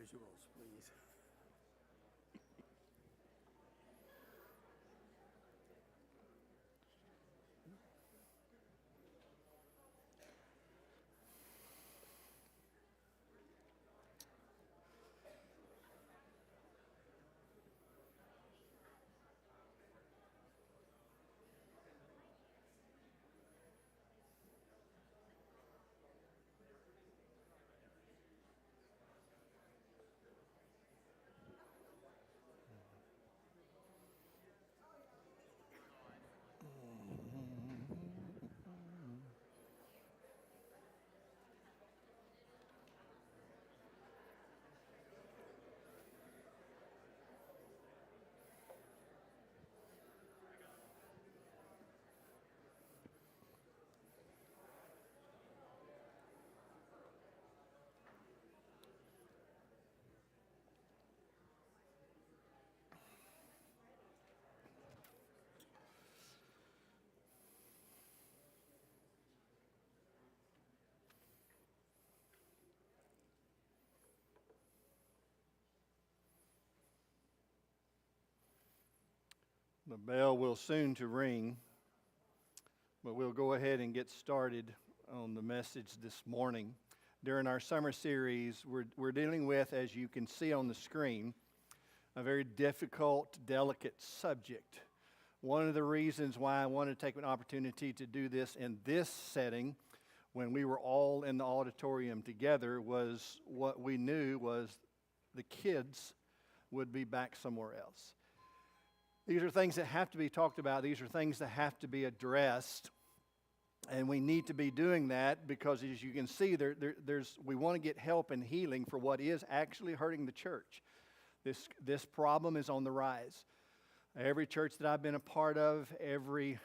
visuals, please. The bell will soon to ring, but we'll go ahead and get started on the message this morning. During our summer series, we're dealing with, as you can see on the screen, a very difficult, delicate subject. One of the reasons why I wanted to take an opportunity to do this in this setting, when we were all in the auditorium together, was what we knew was the kids would be back somewhere else. These are things that have to be talked about. These are things that have to be addressed. And we need to be doing that because, as you can see, we want to get help and healing for what is actually hurting the church. This problem is on the rise. Every church that I've been a part of, every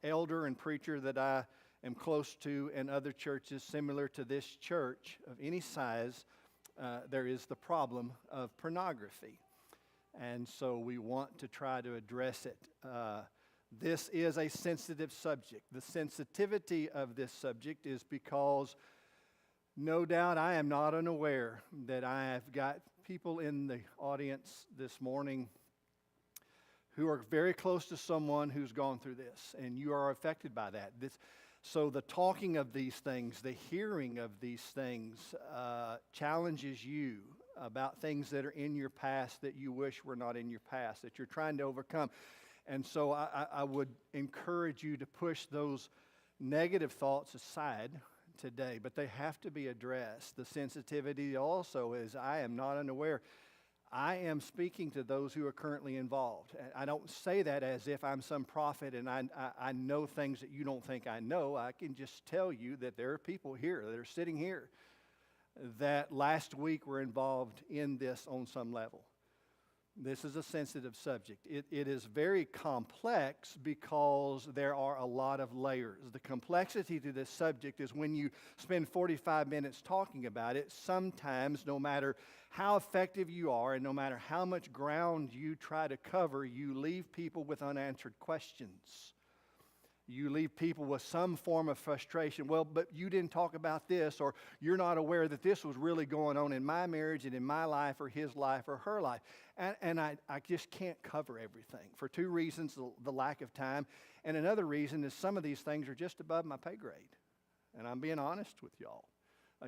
elder and preacher that I am close to, and other churches similar to this church of any size, there is the problem of pornography. And so we want to try to address it. This is a sensitive subject. The sensitivity of this subject is because no doubt I am not unaware that I have got people in the audience this morning who are very close to someone who's gone through this, and you are affected by that. So the talking of these things, the hearing of these things challenges you about things that are in your past that you wish were not in your past, that you're trying to overcome. And so I would encourage you to push those negative thoughts aside today, but they have to be addressed. The sensitivity also is, I am not unaware. I am speaking to those who are currently involved. I don't say that as if I'm some prophet and I know things that you don't think I know. I can just tell you that there are people here that are sitting here that last week were involved in this on some level. This is a sensitive subject. It is very complex because there are a lot of layers. The complexity to this subject is when you spend 45 minutes talking about it, sometimes no matter how effective you are and no matter how much ground you try to cover, you leave people with unanswered questions. You leave people with some form of frustration. Well, but you didn't talk about this, or you're not aware that this was really going on in my marriage and in my life or his life or her life. And I just can't cover everything for two reasons, the lack of time. And another reason is some of these things are just above my pay grade. And I'm being honest with y'all.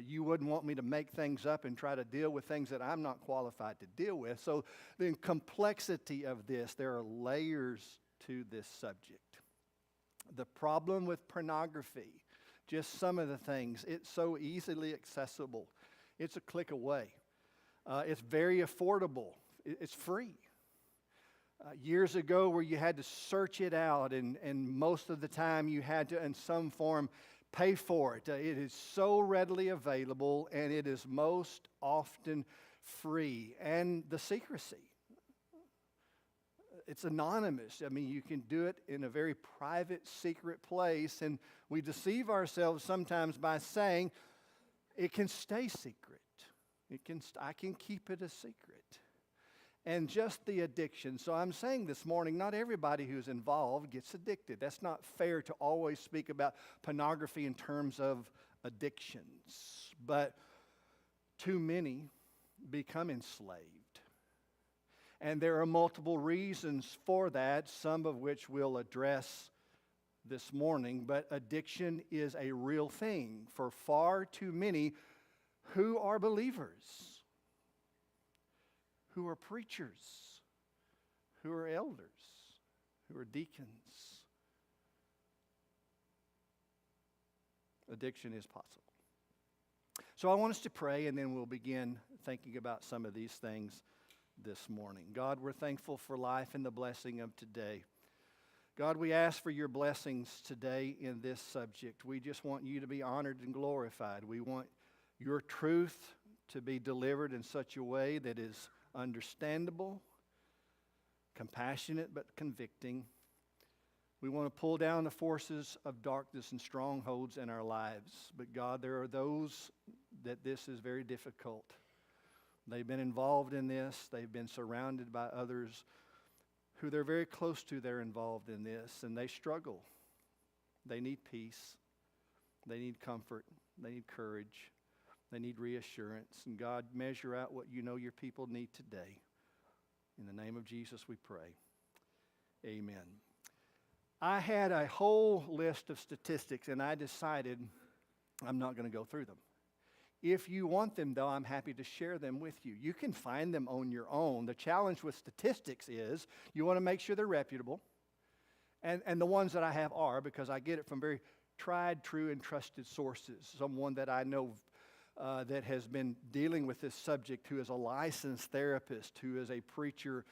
You wouldn't want me to make things up and try to deal with things that I'm not qualified to deal with. So the complexity of this, there are layers to this subject. The problem with pornography, just some of the things, it's so easily accessible. It's a click away. It's very affordable. It's free. Years ago where you had to search it out and most of the time you had to in some form pay for it. It is so readily available and it is most often free. And the secrecy. It's anonymous. I mean, you can do it in a very private, secret place, and we deceive ourselves sometimes by saying it can stay secret. I can keep it a secret. And just the addiction. So I'm saying this morning, not everybody who's involved gets addicted. That's not fair to always speak about pornography in terms of addictions. But too many become enslaved. And there are multiple reasons for that, some of which we'll address this morning. But addiction is a real thing for far too many who are believers, who are preachers, who are elders, who are deacons. Addiction is possible. So I want us to pray, and then we'll begin thinking about some of these things this morning. God, we're thankful for life and the blessing of today. God, we ask for your blessings today in this subject. We just want you to be honored and glorified. We want your truth to be delivered in such a way that is understandable, compassionate, but convicting. We want to pull down the forces of darkness and strongholds in our lives. But God, there are those that this is very difficult. They've been involved in this. They've been surrounded by others who they're very close to. They're involved in this, and they struggle. They need peace. They need comfort. They need courage. They need reassurance. And God, measure out what you know your people need today. In the name of Jesus we pray. Amen. I had a whole list of statistics, and I decided I'm not going to go through them. If you want them, though, I'm happy to share them with you. You can find them on your own. The challenge with statistics is you want to make sure they're reputable. And the ones that I have are, because I get it from very tried, true, and trusted sources. Someone that I know that has been dealing with this subject, who is a licensed therapist, who is a preacher,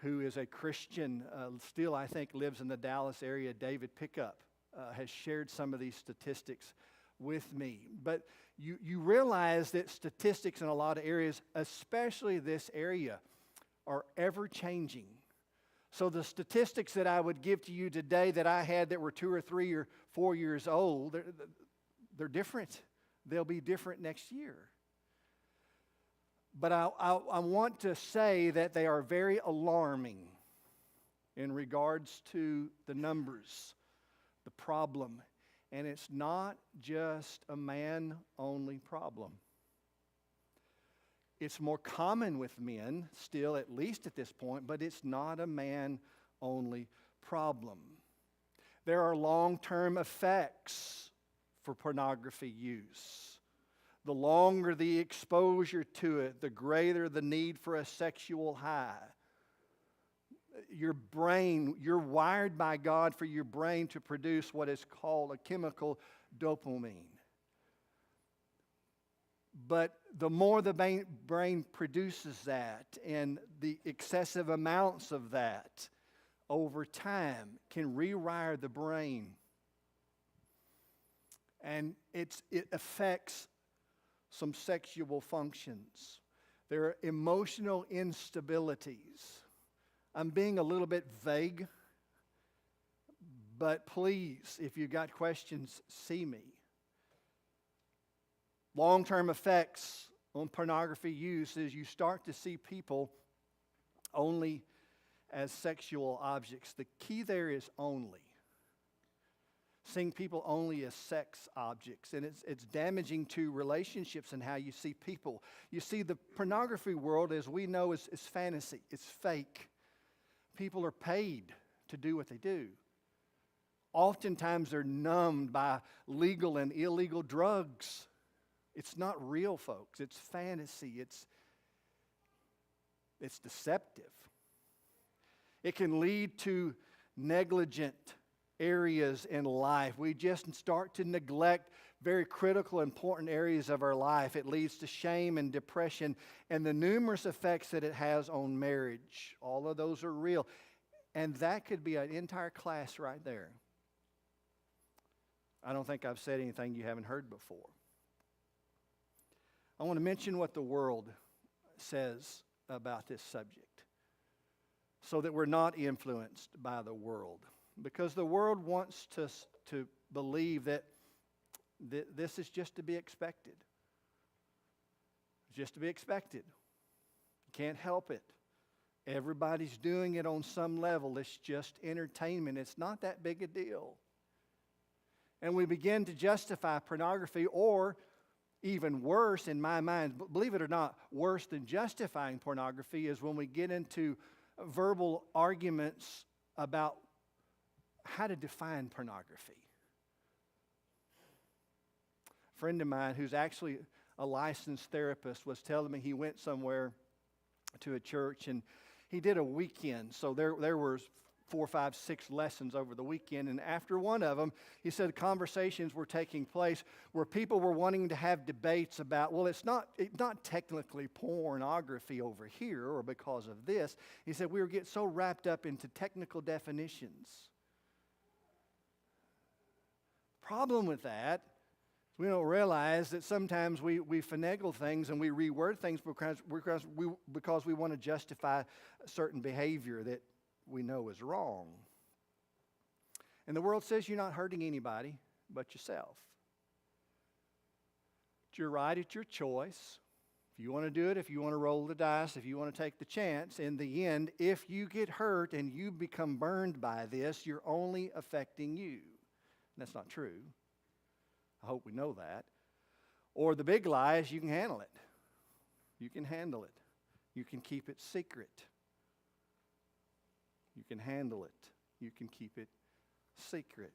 who is a Christian, still I think lives in the Dallas area, David Pickup, has shared some of these statistics with me. But you realize that statistics in a lot of areas, especially this area, are ever changing. So the statistics that I would give to you today that I had that were 2 or 3 or 4 years old, they're different. They'll be different next year. But I want to say that they are very alarming in regards to the numbers, the problem. And it's not just a man-only problem. It's more common with men still, at least at this point, but it's not a man-only problem. There are long-term effects for pornography use. The longer the exposure to it, the greater the need for a sexual high. Your brain, you're wired by God for your brain to produce what is called a chemical dopamine. But the more the brain produces that, and the excessive amounts of that over time can rewire the brain. And it affects some sexual functions. There are emotional instabilities. I'm being a little bit vague, but please, if you've got questions, see me. Long-term effects on pornography use is you start to see people only as sexual objects. The key there is only. Seeing people only as sex objects. And it's damaging to relationships and how you see people. You see, the pornography world, as we know, is fantasy. It's fake. People are paid to do what they do. Oftentimes they're numbed by legal and illegal drugs. It's not real, folks. It's fantasy. It's deceptive. It can lead to negligent areas in life. We just start to neglect very critical, important areas of our life. It leads to shame and depression and the numerous effects that it has on marriage. All of those are real. And that could be an entire class right there. I don't think I've said anything you haven't heard before. I want to mention what the world says about this subject so that we're not influenced by the world. Because the world wants to believe that this is just to be expected. It's just to be expected. You can't help it. Everybody's doing it on some level. It's just entertainment. It's not that big a deal. And we begin to justify pornography or even worse in my mind, believe it or not, worse than justifying pornography is when we get into verbal arguments about how to define pornography. A friend of mine who's actually a licensed therapist was telling me he went somewhere to a church and he did a weekend. So there were 4, 5, 6 lessons over the weekend. And after one of them, he said conversations were taking place where people were wanting to have debates about, well, it's not technically pornography over here or because of this. He said we were getting so wrapped up into technical definitions. Problem with that, we don't realize that sometimes we finagle things and we reword things because we want to justify certain behavior that we know is wrong. And the world says you're not hurting anybody but yourself. It's your right, it's your choice. If you want to do it, if you want to roll the dice, if you want to take the chance, in the end, if you get hurt and you become burned by this, you're only affecting you. And that's not true. I hope we know that. Or the big lie is you can handle it. You can handle it. You can keep it secret. You can handle it. You can keep it secret.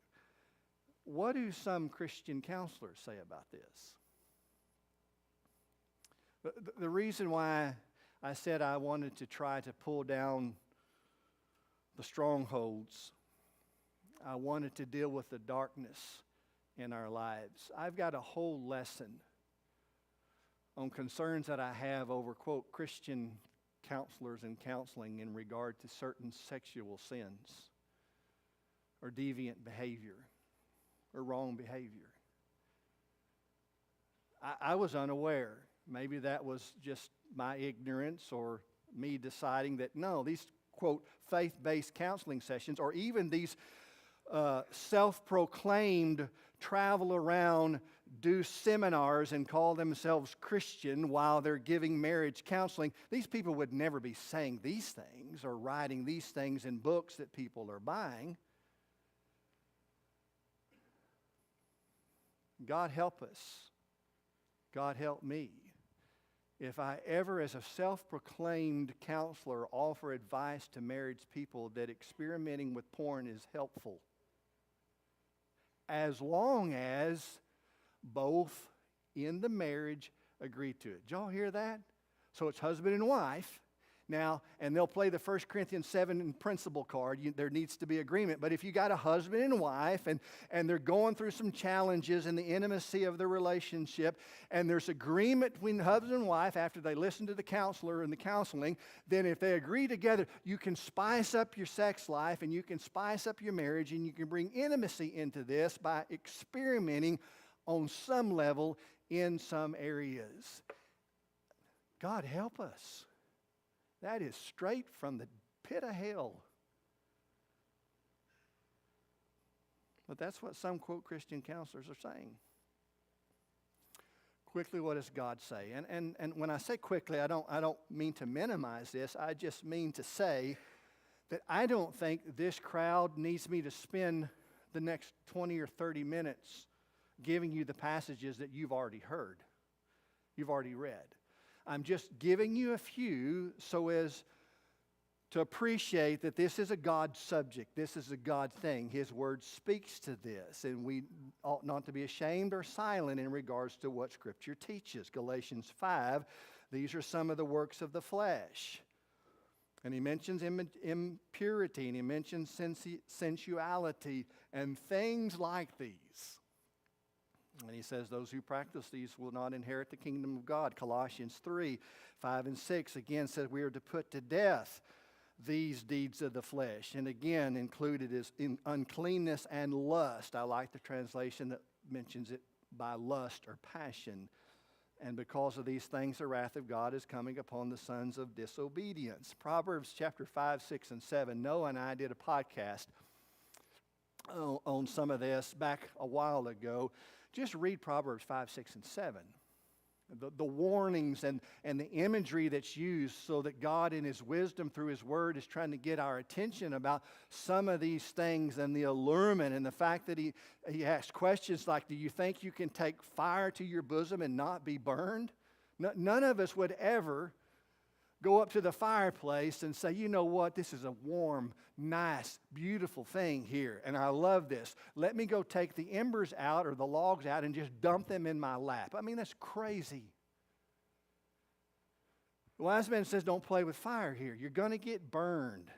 What do some Christian counselors say about this? The reason why I said I wanted to try to pull down the strongholds, I wanted to deal with the darkness in our lives. I've got a whole lesson on concerns that I have over, quote, Christian counselors and counseling in regard to certain sexual sins or deviant behavior or wrong behavior. I was unaware. Maybe that was just my ignorance or me deciding that, no, these, quote, faith-based counseling sessions or even these self-proclaimed travel around, do seminars and call themselves Christian while they're giving marriage counseling. These people would never be saying these things or writing these things in books that people are buying. God help us. God help me. If I ever, as a self-proclaimed counselor, offer advice to married people that experimenting with porn is helpful, as long as both in the marriage agree to it. Did y'all hear that? So it's husband and wife. Now, and they'll play the 1 Corinthians 7 principle card. There needs to be agreement. But if you got a husband and wife and they're going through some challenges in the intimacy of the relationship, and there's agreement between the husband and wife after they listen to the counselor and the counseling, then if they agree together, you can spice up your sex life and you can spice up your marriage and you can bring intimacy into this by experimenting on some level in some areas. God help us. That is straight from the pit of hell. But that's what some, quote, Christian counselors are saying. Quickly, what does God say? And when I say quickly, I don't mean to minimize this. I just mean to say that I don't think this crowd needs me to spend the next 20 or 30 minutes giving you the passages that you've already heard, you've already read. I'm just giving you a few so as to appreciate that this is a God subject. This is a God thing. His word speaks to this, and we ought not to be ashamed or silent in regards to what Scripture teaches. Galatians 5, these are some of the works of the flesh. And he mentions impurity, and he mentions sensuality, and things like these. And he says those who practice these will not inherit the kingdom of God. Colossians 3, 5 and 6 again says we are to put to death these deeds of the flesh. And again included is in uncleanness and lust. I like the translation that mentions it by lust or passion. And because of these things the wrath of God is coming upon the sons of disobedience. Proverbs chapter 5, 6 and 7. Noah and I did a podcast on some of this back a while ago. Just read Proverbs 5, 6, and 7. the warnings and the imagery that's used so that God in His wisdom through His Word is trying to get our attention about some of these things and the allurement and the fact that He asks questions like, do you think you can take fire to your bosom and not be burned? None of us would ever go up to the fireplace and say, you know what, this is a warm, nice, beautiful thing here, and I love this. Let me go take the embers out or the logs out and just dump them in my lap. I mean, that's crazy. The wise man says, don't play with fire here. You're going to get burned.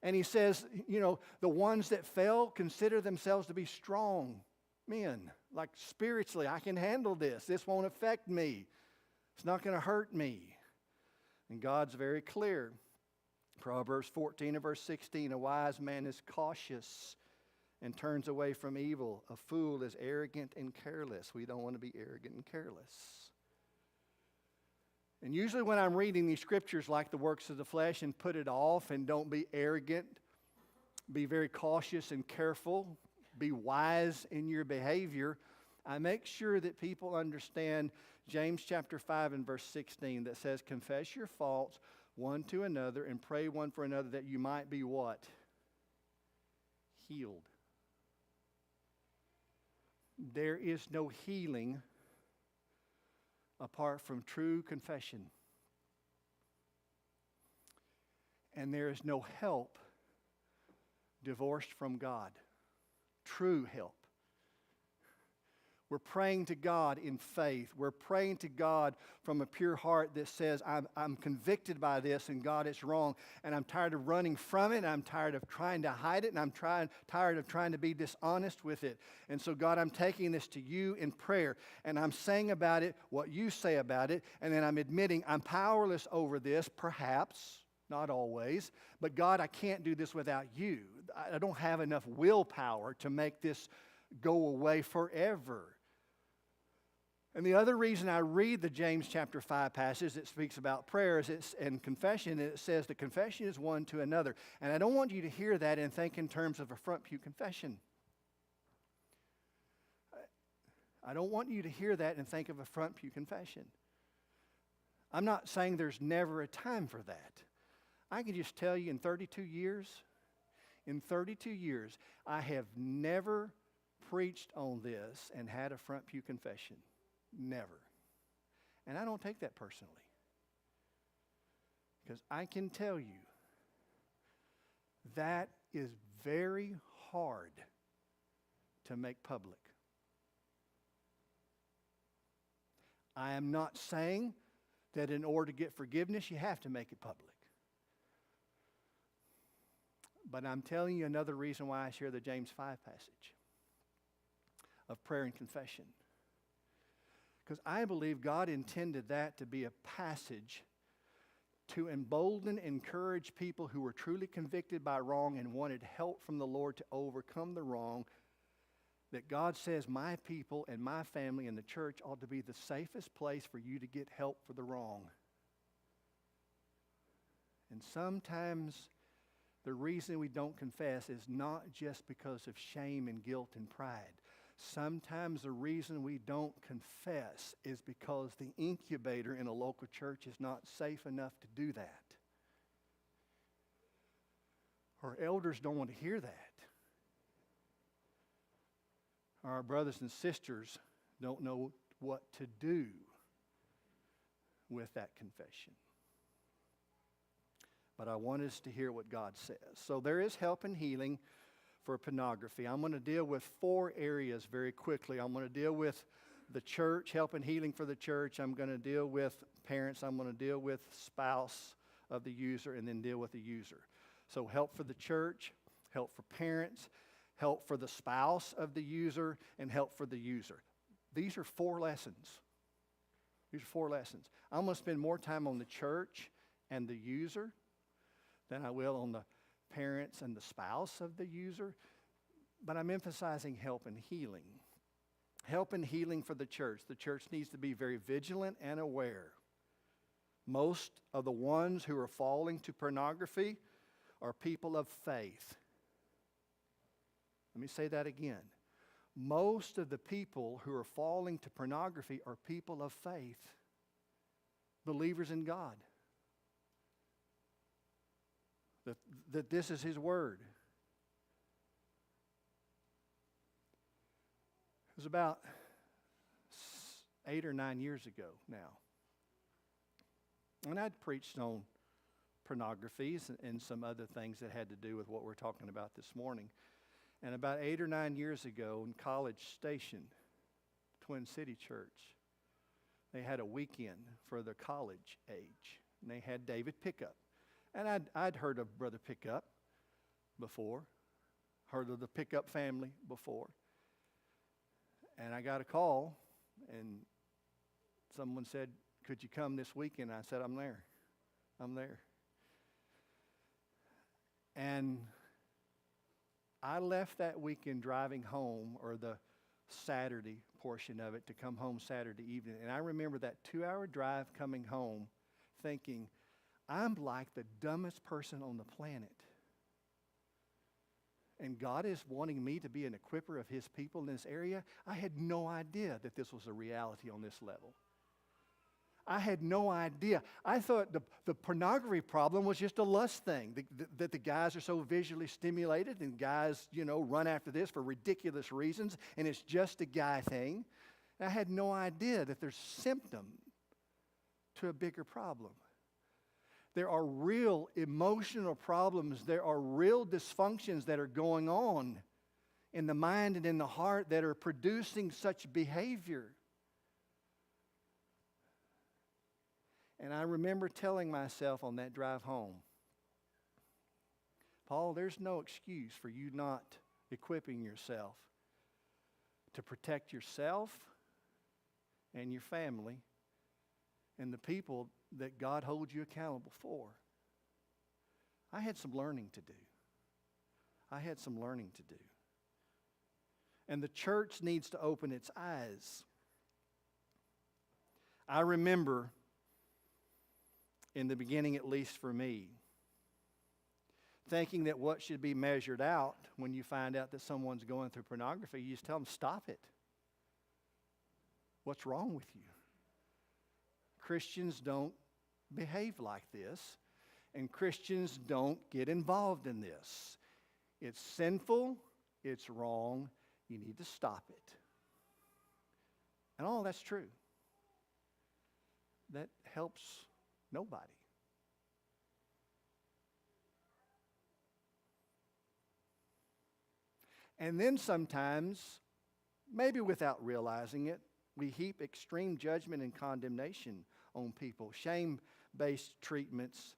And he says, you know, the ones that fell consider themselves to be strong men. Like spiritually, I can handle this. This won't affect me. It's not going to hurt me. And God's very clear. Proverbs 14 and verse 16, a wise man is cautious and turns away from evil. A fool is arrogant and careless. We don't want to be arrogant and careless. And usually when I'm reading these scriptures like the works of the flesh and put it off and don't be arrogant, be very cautious and careful, be wise in your behavior, I make sure that people understand James chapter 5 and verse 16 that says, confess your faults one to another and pray one for another that you might be what? Healed. There is no healing apart from true confession. And there is no help divorced from God. True help. We're praying to God in faith. We're praying to God from a pure heart that says, I'm convicted by this and God, it's wrong. And I'm tired of running from it. I'm tired of trying to hide it. And I'm tired of trying to be dishonest with it. And so God, I'm taking this to you in prayer. And I'm saying about it what you say about it. And then I'm admitting I'm powerless over this, perhaps, not always. But God, I can't do this without you. I don't have enough willpower to make this go away forever. And the other reason I read the James chapter 5 passage that speaks about prayers and confession, it says the confession is one to another. And I don't want you to hear that and think in terms of a front pew confession. I don't want you to hear that and think of a front pew confession. I'm not saying there's never a time for that. I can just tell you in 32 years, I have never preached on this and had a front pew confession. Never. And I don't take that personally. Because I can tell you that is very hard to make public. I am not saying that in order to get forgiveness, you have to make it public. But I'm telling you another reason why I share the James 5 passage of prayer and confession. Because I believe God intended that to be a passage to embolden, encourage people who were truly convicted by wrong and wanted help from the Lord to overcome the wrong. That God says, my people and my family and the church ought to be the safest place for you to get help for the wrong. And sometimes the reason we don't confess is not just because of shame and guilt and pride. Sometimes the reason we don't confess is because the incubator in a local church is not safe enough to do that. Our elders don't want to hear that. Our brothers and sisters don't know what to do with that confession. But I want us to hear what God says. So there is help and healing for pornography. I'm going to deal with 4 areas very quickly. I'm going to deal with the church, help and healing for the church. I'm going to deal with parents. I'm going to deal with spouse of the user, and then deal with the user. So help for the church, help for parents, help for the spouse of the user, and help for the user. These are 4 lessons. These are 4 lessons. I'm going to spend more time on the church and the user than I will on the parents and the spouse of the user, but I'm emphasizing help and healing. Help and healing for the church. The church needs to be very vigilant and aware. Most of the ones who are falling to pornography are people of faith. Let me say that again. most of the people who are falling to pornography are people of faith, believers in God. That this is His Word. It was about 8 or 9 years ago now. And I'd preached on pornographies and some other things that had to do with what we're talking about this morning. And about 8 or 9 years ago in College Station, Twin City Church, they had a weekend for the college age. And they had David Pickup. And I'd heard of Brother Pickup before, heard of the Pickup family before. And I got a call, and someone said, "Could you come this weekend?" I said, I'm there. And I left that weekend driving home, or the Saturday portion of it, to come home Saturday evening. And I remember that 2-hour drive coming home thinking, I'm like the dumbest person on the planet. And God is wanting me to be an equipper of His people in this area. I had no idea that this was a reality on this level. I had no idea. I thought the pornography problem was just a lust thing, that the guys are so visually stimulated and guys, run after this for ridiculous reasons, and it's just a guy thing. And I had no idea that there's symptom to a bigger problem. There are real emotional problems. There are real dysfunctions that are going on in the mind and in the heart that are producing such behavior. And I remember telling myself on that drive home, Paul, there's no excuse for you not equipping yourself to protect yourself and your family and the people that God holds you accountable for. I had some learning to do. And the church needs to open its eyes. I remember, in the beginning at least for me, thinking that what should be measured out when you find out that someone's going through pornography, you just tell them, stop it. What's wrong with you? Christians don't behave like this, and Christians don't get involved in this. It's sinful, it's wrong, you need to stop it. And all that's true. That helps nobody. And then sometimes, maybe without realizing it, we heap extreme judgment and condemnation on people, shame-based treatments,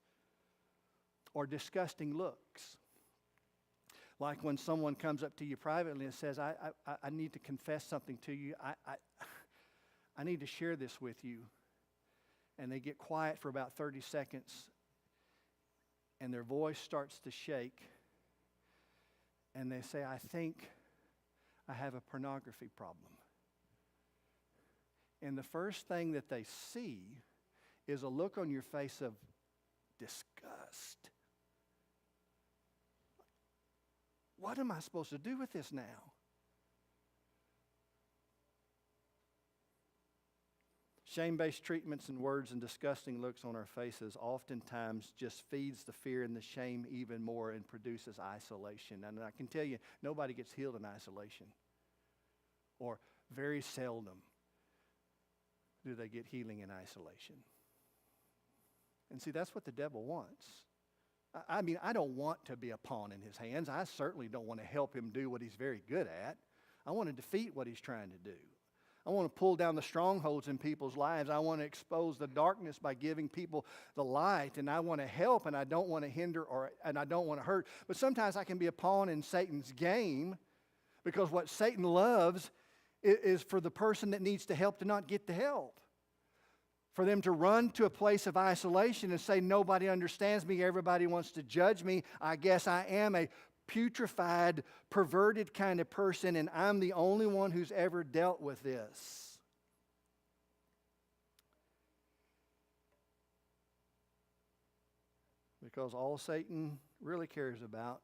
or disgusting looks. Like when someone comes up to you privately and says, I need to confess something to you. I need to share this with you. And they get quiet for about 30 seconds, and their voice starts to shake. And they say, I think I have a pornography problem. And the first thing that they see is a look on your face of disgust. What am I supposed to do with this now? Shame-based treatments and words and disgusting looks on our faces oftentimes just feeds the fear and the shame even more and produces isolation. And I can tell you, nobody gets healed in isolation. Or very seldom do they get healing in isolation. And see, that's what the devil wants. I mean, I don't want to be a pawn in his hands. I certainly don't want to help him do what he's very good at. I want to defeat what he's trying to do. I want to pull down the strongholds in people's lives. I want to expose the darkness by giving people the light. And I want to help, and I don't want to hinder, and I don't want to hurt. But sometimes I can be a pawn in Satan's game, because what Satan loves is for the person that needs the help to not get the help. For them to run to a place of isolation and say, nobody understands me, everybody wants to judge me. I guess I am a putrefied, perverted kind of person, and I'm the only one who's ever dealt with this. Because all Satan really cares about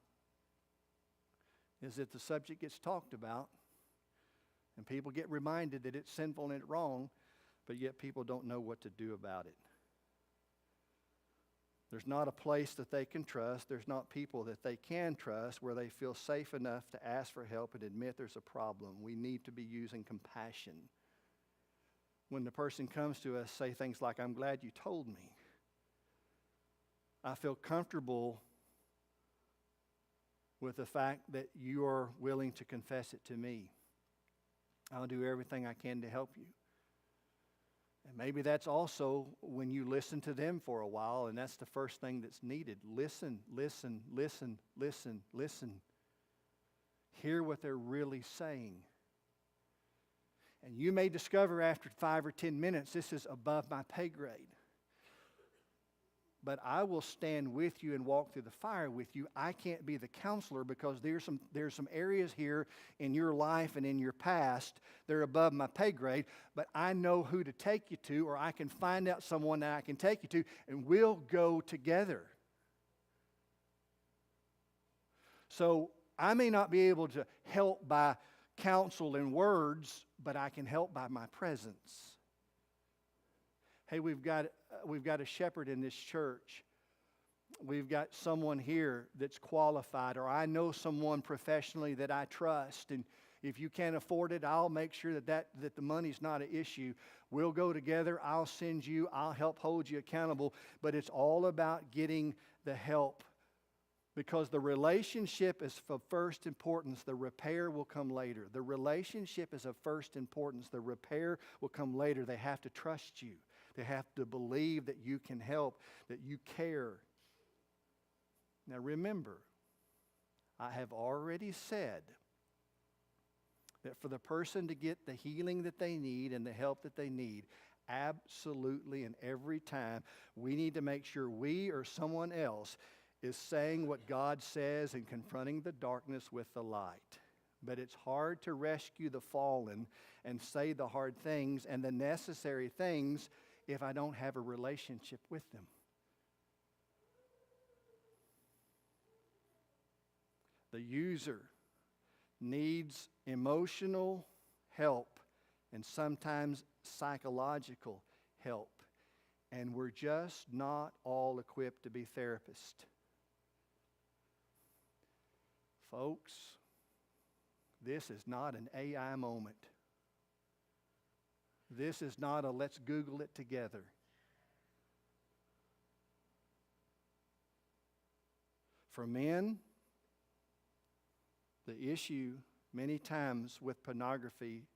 is that the subject gets talked about And people get reminded that it's sinful and it's wrong, but yet people don't know what to do about it. There's not a place that they can trust. There's not people that they can trust where they feel safe enough to ask for help and admit there's a problem. We need to be using compassion. When the person comes to us, say things like, "I'm glad you told me. I feel comfortable with the fact that you are willing to confess it to me. I'll do everything I can to help you." And maybe that's also when you listen to them for a while, and that's the first thing that's needed. Listen, listen, listen, listen, listen. Hear what they're really saying. And you may discover after 5 or 10 minutes, this is above my pay grade. But I will stand with you and walk through the fire with you. I can't be the counselor because there's some areas here in your life and in your past that are above my pay grade, but I know who to take you to, or I can find out someone that I can take you to, and we'll go together. So I may not be able to help by counsel and words, but I can help by my presence. Hey, we've got a shepherd in this church. We've got someone here that's qualified, or I know someone professionally that I trust. And if you can't afford it, I'll make sure that the money's not an issue. We'll go together. I'll send you. I'll help hold you accountable. But it's all about getting the help, because the relationship is of first importance. The repair will come later. The relationship is of first importance. The repair will come later. They have to trust you. They have to believe that you can help, that you care. Now remember, I have already said that for the person to get the healing that they need and the help that they need, absolutely and every time, we need to make sure we or someone else is saying what God says and confronting the darkness with the light. But it's hard to rescue the fallen and say the hard things and the necessary things if I don't have a relationship with them. The user needs emotional help and sometimes psychological help. And we're just not all equipped to be therapists. Folks, this is not an AI moment. This is not a let's Google it together. For men, the issue many times with pornography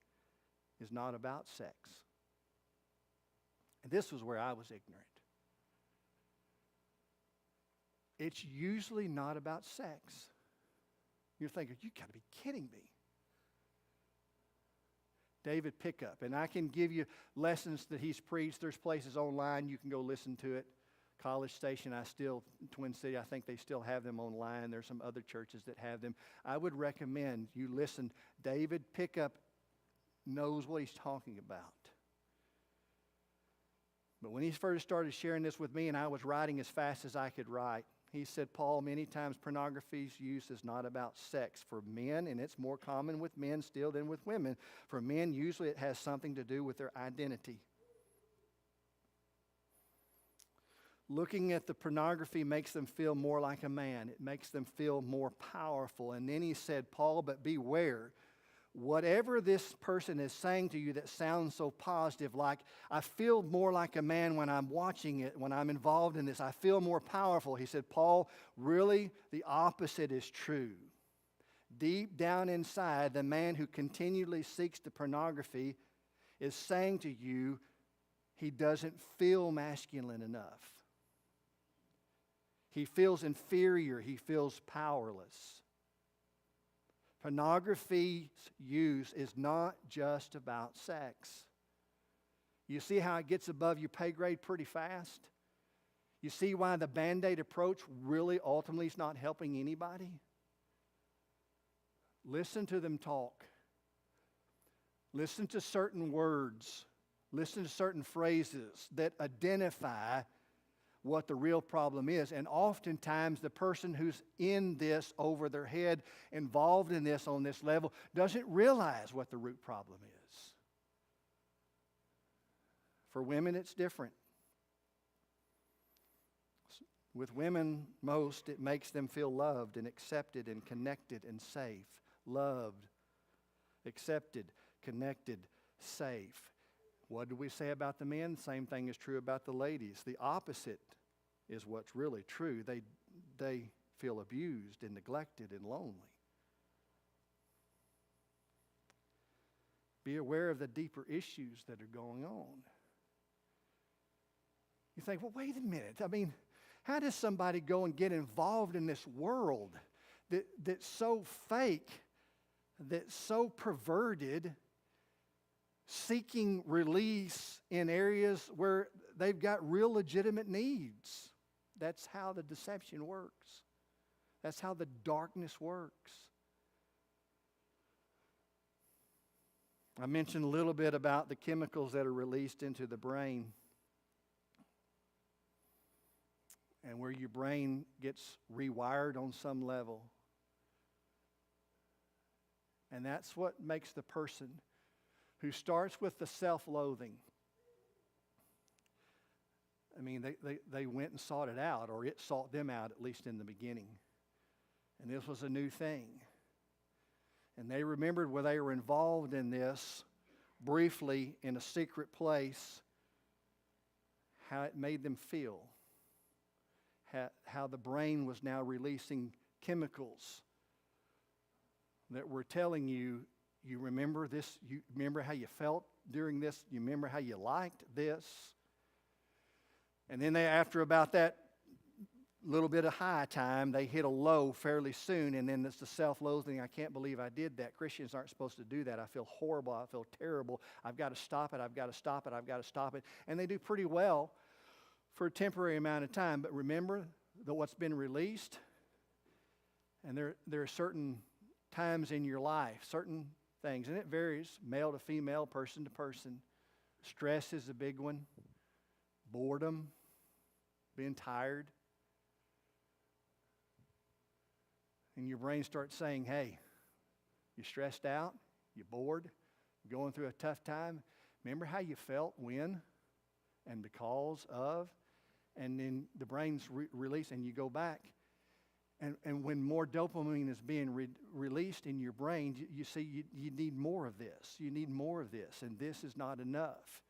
is not about sex. And this was where I was ignorant. It's usually not about sex. You're thinking, you got to be kidding me. David Pickup, and I can give you lessons that he's preached. There's places online you can go listen to it. College Station, Twin City, I think they still have them online. There's some other churches that have them. I would recommend you listen. David Pickup knows what he's talking about. But when he first started sharing this with me, and I was writing as fast as I could write, he said, "Paul, many times pornography's use is not about sex for men, and it's more common with men still than with women. For men, usually it has something to do with their identity. Looking at the pornography makes them feel more like a man. It makes them feel more powerful." And then he said, "Paul, but beware. Whatever this person is saying to you that sounds so positive, like, I feel more like a man when I'm watching it, when I'm involved in this, I feel more powerful." He said, "Paul, really the opposite is true. Deep down inside, the man who continually seeks the pornography is saying to you he doesn't feel masculine enough. He feels inferior. He feels powerless." Pornography's use is not just about sex. You see how it gets above your pay grade pretty fast? You see why the Band-Aid approach really ultimately is not helping anybody? Listen to them talk. Listen to certain words. Listen to certain phrases that identify what the real problem is. And oftentimes the person who's in this over their head, involved in this on this level, doesn't realize what the root problem is. For women, it's different. With women, most, it makes them feel loved and accepted and connected and safe. Loved, accepted, connected, safe. What do we say about the men? Same thing is true about the ladies. The opposite is what's really true. They feel abused and neglected and lonely. Be aware of the deeper issues that are going on. You think, well, wait a minute. I mean, how does somebody go and get involved in this world that's so fake, that's so perverted, seeking release in areas where they've got real legitimate needs? That's how the deception works. That's how the darkness works. I mentioned a little bit about the chemicals that are released into the brain, and where your brain gets rewired on some level. And that's what makes the person who starts with the self-loathing. I mean, they went and sought it out, or it sought them out, at least in the beginning. And this was a new thing. And they remembered where they were involved in this briefly in a secret place, how it made them feel. How the brain was now releasing chemicals that were telling you, you remember this, you remember how you felt during this, you remember how you liked this. And then after about that little bit of high time, they hit a low fairly soon, and then it's the self-loathing. I can't believe I did that. Christians aren't supposed to do that. I feel horrible. I feel terrible. I've got to stop it. I've got to stop it. I've got to stop it. And they do pretty well for a temporary amount of time. But remember that what's been released, and there are certain times in your life, certain things, and it varies male to female, person to person. Stress is a big one. Boredom, being tired. And your brain starts saying, hey, you're stressed out, you're bored, you're going through a tough time. Remember how you felt when and because of? And then the brain's released, and you go back. And when more dopamine is being released in your brain, you see you need more of this. You need more of this, and this is not enough.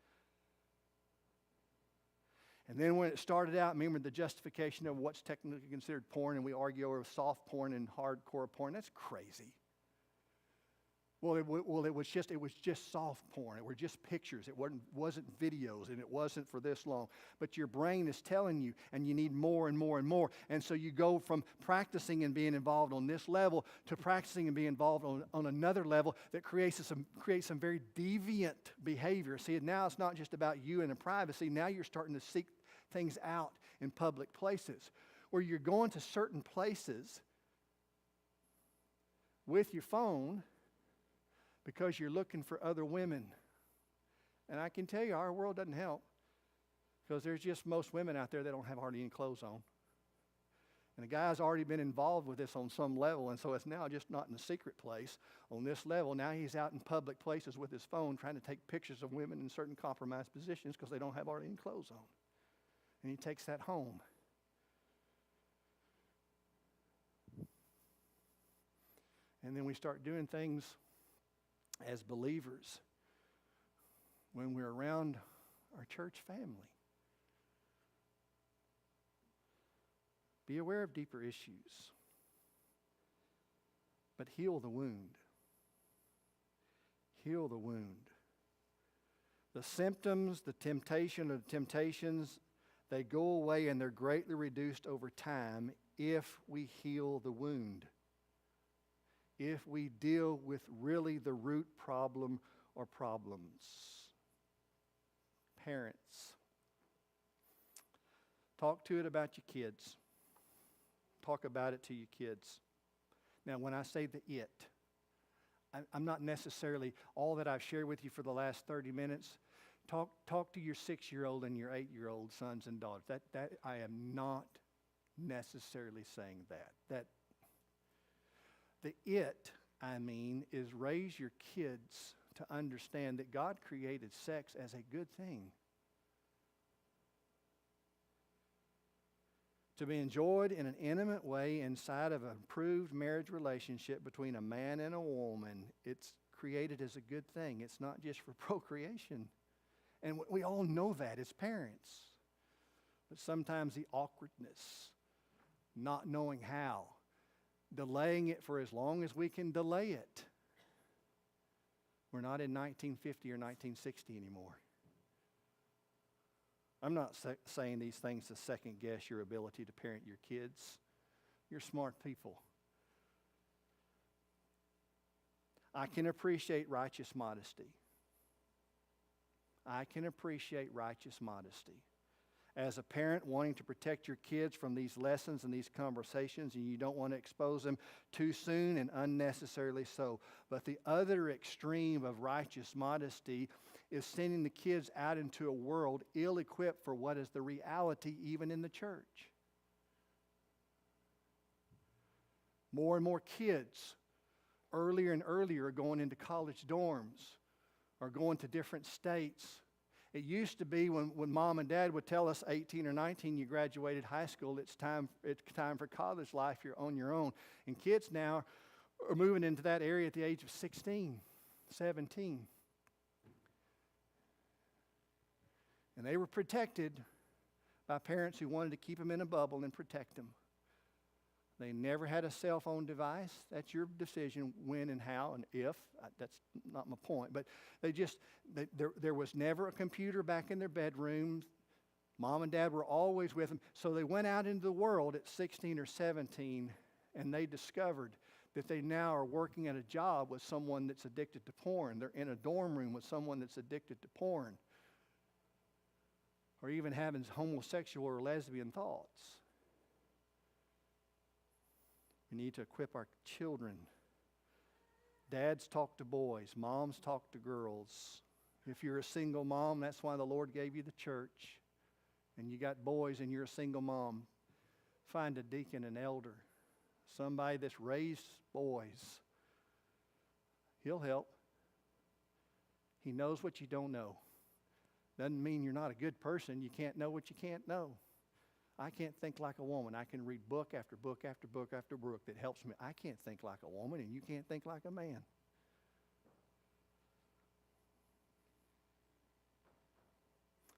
And then when it started out, remember the justification of what's technically considered porn, and we argue over soft porn and hardcore porn. That's crazy. Well, it was just soft porn. It were just pictures. It wasn't videos, and it wasn't for this long. But your brain is telling you, and you need more and more and more. And so you go from practicing and being involved on this level to practicing and being involved on another level that creates some very deviant behavior. See, now it's not just about you and the privacy. Now you're starting to seek things out in public places, where you're going to certain places with your phone because you're looking for other women. And I can tell you, our world doesn't help, because there's just most women out there that don't have hardly any clothes on. And the guy's already been involved with this on some level, and so it's now just not in a secret place on this level. Now he's out in public places with his phone trying to take pictures of women in certain compromised positions because they don't have hardly any clothes on. And he takes that home. And then we start doing things as believers when we're around our church family. Be aware of deeper issues, but heal the wound. Heal the wound. The symptoms, the temptation of temptations, they go away, and they're greatly reduced over time if we heal the wound. If we deal with really the root problem or problems. Parents, talk to it about your kids. Talk about it to your kids. Now, when I say the it, I'm not necessarily all that I've shared with you for the last 30 minutes Talk to your 6-year-old and your 8-year-old sons and daughters. That I am not necessarily saying that. Is raise your kids to understand that God created sex as a good thing, to be enjoyed in an intimate way inside of an improved marriage relationship between a man and a woman. It's created as a good thing. It's not just for procreation. And we all know that as parents. But sometimes the awkwardness, not knowing how, delaying it for as long as we can delay it. We're not in 1950 or 1960 anymore. I'm not saying these things to second guess your ability to parent your kids. You're smart people. I can appreciate righteous modesty. I can appreciate righteous modesty. As a parent wanting to protect your kids from these lessons and these conversations, and you don't want to expose them too soon and unnecessarily so. But the other extreme of righteous modesty is sending the kids out into a world ill-equipped for what is the reality even in the church. More and more kids, earlier and earlier, are going into college dorms or going to different states. It used to be when mom and dad would tell us 18 or 19, you graduated high school, it's time for college life, you're on your own. And kids now are moving into that area at the age of 16, 17. And they were protected by parents who wanted to keep them in a bubble and protect them. They never had a cell phone device. That's your decision when and how and if. That's not my point. But there was never a computer back in their bedrooms. Mom and dad were always with them. So they went out into the world at 16 or 17, and they discovered that they now are working at a job with someone that's addicted to porn. They're in a dorm room with someone that's addicted to porn, or even having homosexual or lesbian thoughts. We need to equip our children. Dads talk to boys. Moms talk to girls. If you're a single mom, that's why the Lord gave you the church. And you got boys and you're a single mom, find a deacon, an elder, somebody that's raised boys. He'll help. He knows what you don't know. Doesn't mean you're not a good person. You can't know what you can't know. I can't think like a woman. I can read book after book after book after book that helps me. I can't think like a woman, and you can't think like a man.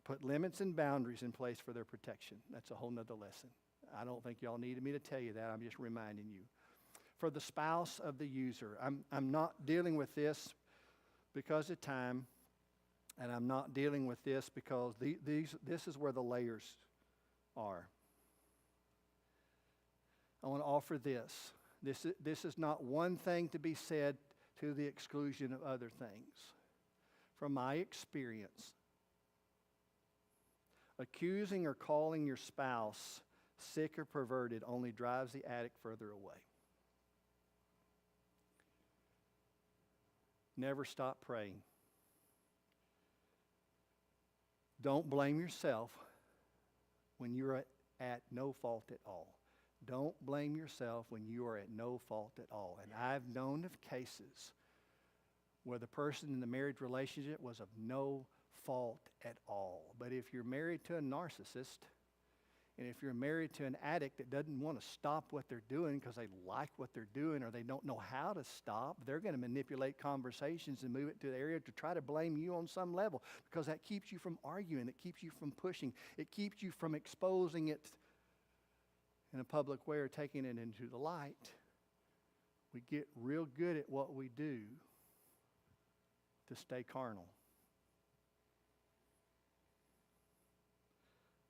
Put limits and boundaries in place for their protection. That's a whole nother lesson. I don't think y'all needed me to tell you that. I'm just reminding you. For the spouse of the user, I'm not dealing with this because of time, and I'm not dealing with this because this is where the layers are. I want to offer this. This is not one thing to be said to the exclusion of other things. From my experience, accusing or calling your spouse sick or perverted only drives the addict further away. Never stop praying. Don't blame yourself when you're at no fault at all. Don't blame yourself when you are at no fault at all. And I've known of cases where the person in the marriage relationship was of no fault at all. But if you're married to a narcissist, and if you're married to an addict that doesn't want to stop what they're doing because they like what they're doing or they don't know how to stop, they're going to manipulate conversations and move it to the area to try to blame you on some level, because that keeps you from arguing. It keeps you from pushing. It keeps you from exposing it in a public way or taking it into the light. We get real good at what we do to stay carnal.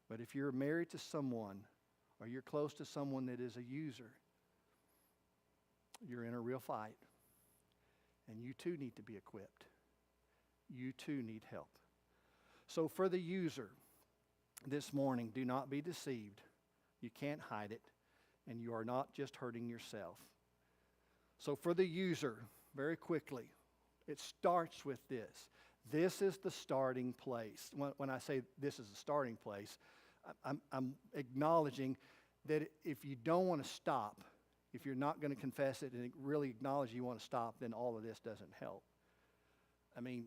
But if you're married to someone or you're close to someone that is a user, you're in a real fight. And you too need to be equipped. You too need help. So for the user this morning, do not be deceived. You can't hide it. And you are not just hurting yourself. So for the user, very quickly, it starts with this. This is the starting place. When I say this is the starting place, I'm acknowledging that if you don't want to stop, if you're not going to confess it and really acknowledge you want to stop, then all of this doesn't help. I mean,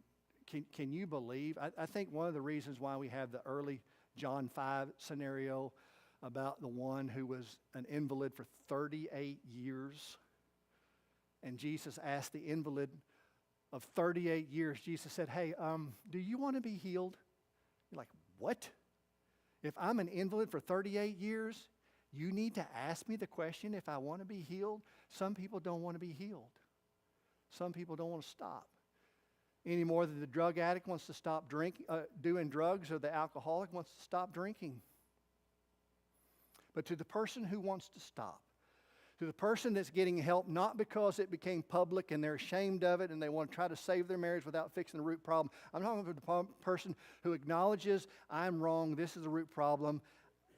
can you believe? I think one of the reasons why we have the early John 5 scenario about the one who was an invalid for 38 years, and Jesus asked the invalid of 38 years, Jesus said, hey, do you want to be healed? You're like, what? If I'm an invalid for 38 years, you need to ask me the question if I want to be healed? Some people don't want to be healed. Some people don't want to stop. Any more than the drug addict wants to stop doing drugs, or the alcoholic wants to stop drinking. But to the person who wants to stop, to the person that's getting help not because it became public and they're ashamed of it and they want to try to save their marriage without fixing the root problem. I'm talking about the person who acknowledges, I'm wrong, this is the root problem,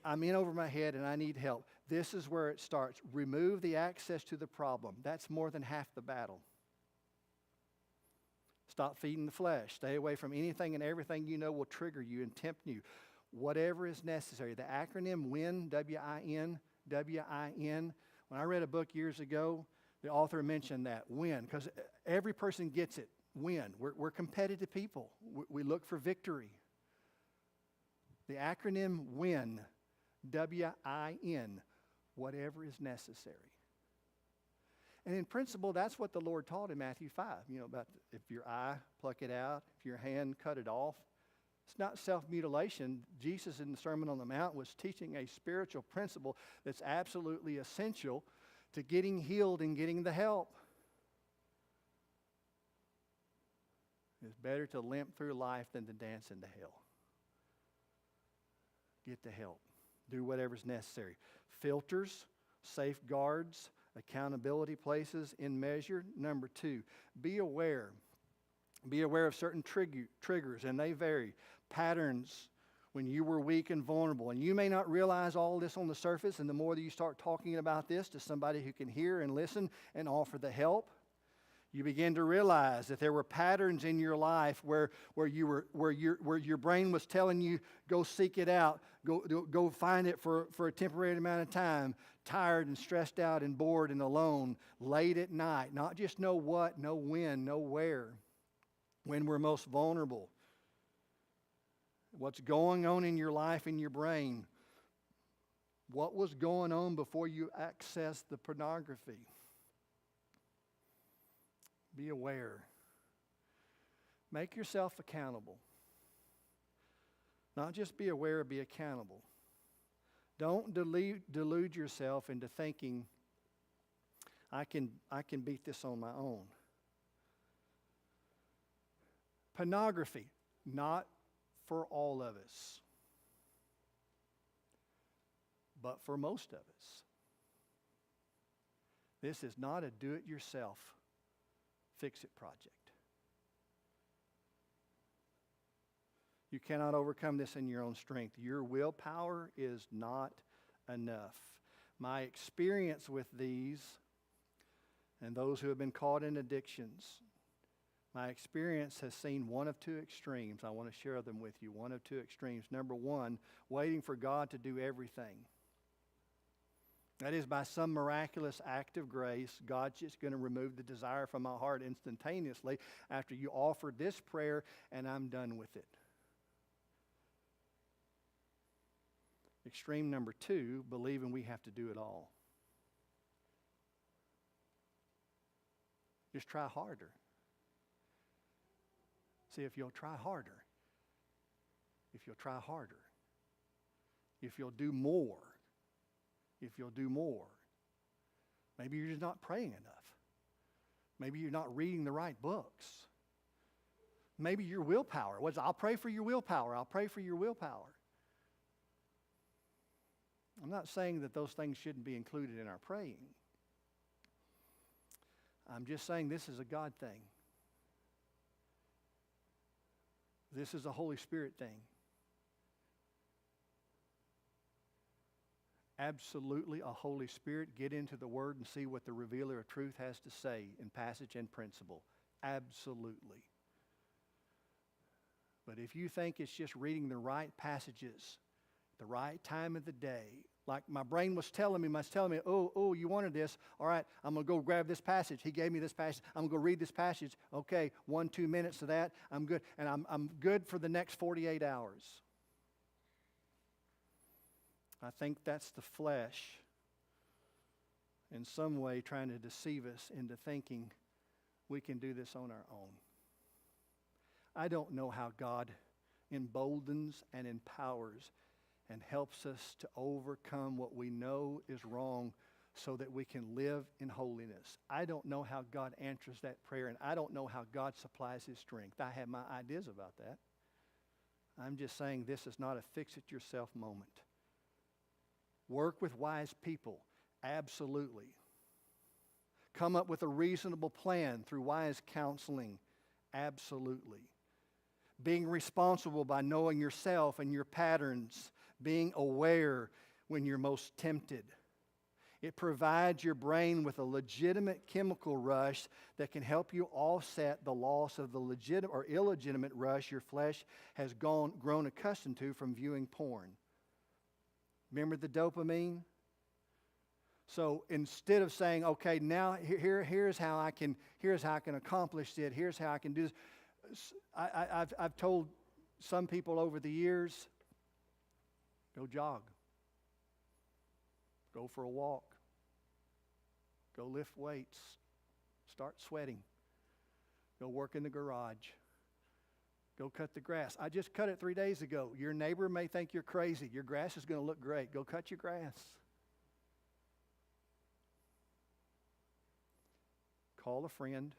I'm in over my head and I need help. This is where it starts. Remove the access to the problem. That's more than half the battle. Stop feeding the flesh. Stay away from anything and everything you know will trigger you and tempt you. Whatever is necessary. The acronym WIN, W-I-N, W-I-N. When I read a book years ago, the author mentioned that, win, because every person gets it, win. We're competitive people. We look for victory. The acronym WIN, W-I-N, whatever is necessary. And in principle, that's what the Lord taught in Matthew 5, about if your eye, pluck it out, if your hand, cut it off. It's not self-mutilation. Jesus in the Sermon on the Mount was teaching a spiritual principle that's absolutely essential to getting healed and getting the help. It's better to limp through life than to dance into hell. Get the help. Do whatever's necessary. Filters, safeguards, accountability places in measure. Number 2, be aware. Be aware of certain triggers, and they vary. Patterns when you were weak and vulnerable. And you may not realize all this on the surface, and the more that you start talking about this to somebody who can hear and listen and offer the help, you begin to realize that there were patterns in your life where your brain was telling you, go seek it out, go find it for a temporary amount of time, tired and stressed out and bored and alone, late at night, not just know what, know when, know where, when we're most vulnerable. What's going on in your life, in your brain? What was going on before you accessed the pornography? Be aware. Make yourself accountable. Not just be aware, be accountable. Don't delude yourself into thinking, I can beat this on my own. Pornography, not for all of us, but for most of us. This is not a do-it-yourself fix-it project. You cannot overcome this in your own strength. Your willpower is not enough. My experience with these and those who have been caught in addictions, my experience has seen one of two extremes. I want to share them with you. One of two extremes. Number one, waiting for God to do everything. That is, by some miraculous act of grace, God's just going to remove the desire from my heart instantaneously after you offered this prayer, and I'm done with it. Extreme number two, believing we have to do it all. Just try harder. See, if you'll try harder, if you'll do more, maybe you're just not praying enough. Maybe you're not reading the right books. Maybe your willpower. I'll pray for your willpower. I'm not saying that those things shouldn't be included in our praying. I'm just saying this is a God thing. This is a Holy Spirit thing. Absolutely a Holy Spirit. Get into the Word and see what the revealer of truth has to say in passage and principle. Absolutely. But if you think it's just reading the right passages, the right time of the day, like my brain was telling me, oh, you wanted this. All right, I'm going to go grab this passage. He gave me this passage. I'm going to go read this passage. Okay, 1-2 minutes of that. I'm good. And I'm good for the next 48 hours. I think that's the flesh in some way trying to deceive us into thinking we can do this on our own. I don't know how God emboldens and empowers and helps us to overcome what we know is wrong so that we can live in holiness. I don't know how God answers that prayer, and I don't know how God supplies His strength. I have my ideas about that. I'm just saying this is not a fix-it-yourself moment. Work with wise people, absolutely. Come up with a reasonable plan through wise counseling, absolutely. Being responsible by knowing yourself and your patterns, being aware when you're most tempted. It provides your brain with a legitimate chemical rush that can help you offset the loss of the legitimate or illegitimate rush your flesh has grown accustomed to from viewing porn. Remember the dopamine? So instead of saying, okay, now here's how I can accomplish it, here's how I can do this. I've told some people over the years, go jog, go for a walk, go lift weights, start sweating, go work in the garage, go cut the grass. I just cut it 3 days ago. Your neighbor may think you're crazy. Your grass is going to look great. Go cut your grass. Call a friend.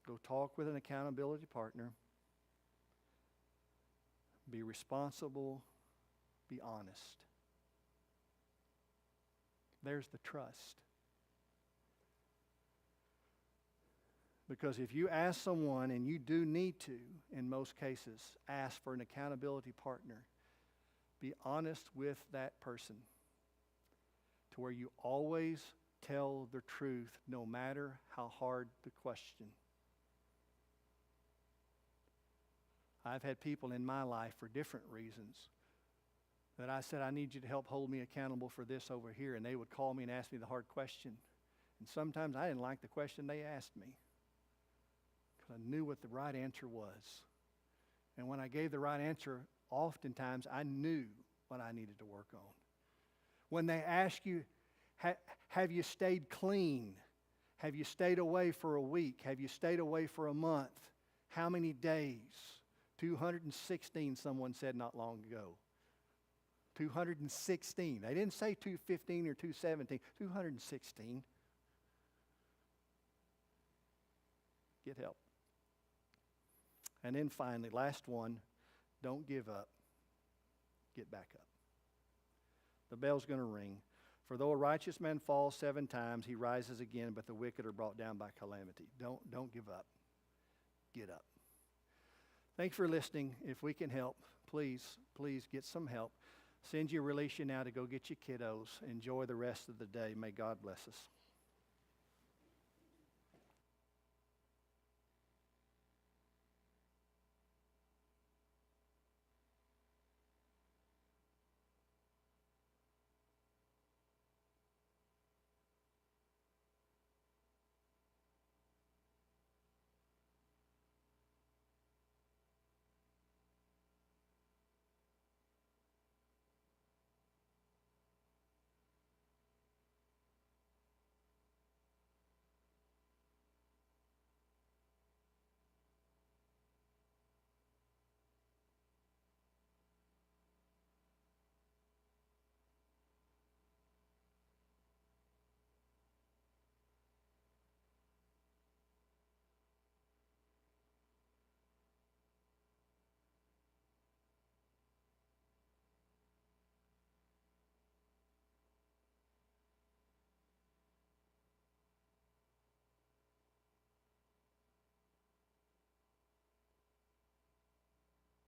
Go talk with an accountability partner. Be responsible. Be honest. There's the trust. Because if you ask someone, and you do need to, in most cases, ask for an accountability partner, be honest with that person to where you always tell the truth no matter how hard the question. I've had people in my life for different reasons that I said, I need you to help hold me accountable for this over here. And they would call me and ask me the hard question. And sometimes I didn't like the question they asked me because I knew what the right answer was. And when I gave the right answer, oftentimes I knew what I needed to work on. When they ask you, have you stayed clean? Have you stayed away for a week? Have you stayed away for a month? How many days? 216, someone said not long ago. 216. They didn't say 215 or 217. 216. Get help. And then finally, last one, don't give up. Get back up. The bell's going to ring. For though a righteous man falls 7 times, he rises again, but the wicked are brought down by calamity. Don't give up. Get up. Thanks for listening. If we can help, please get some help. Send you a release you now to go get your kiddos. Enjoy the rest of the day. May God bless us.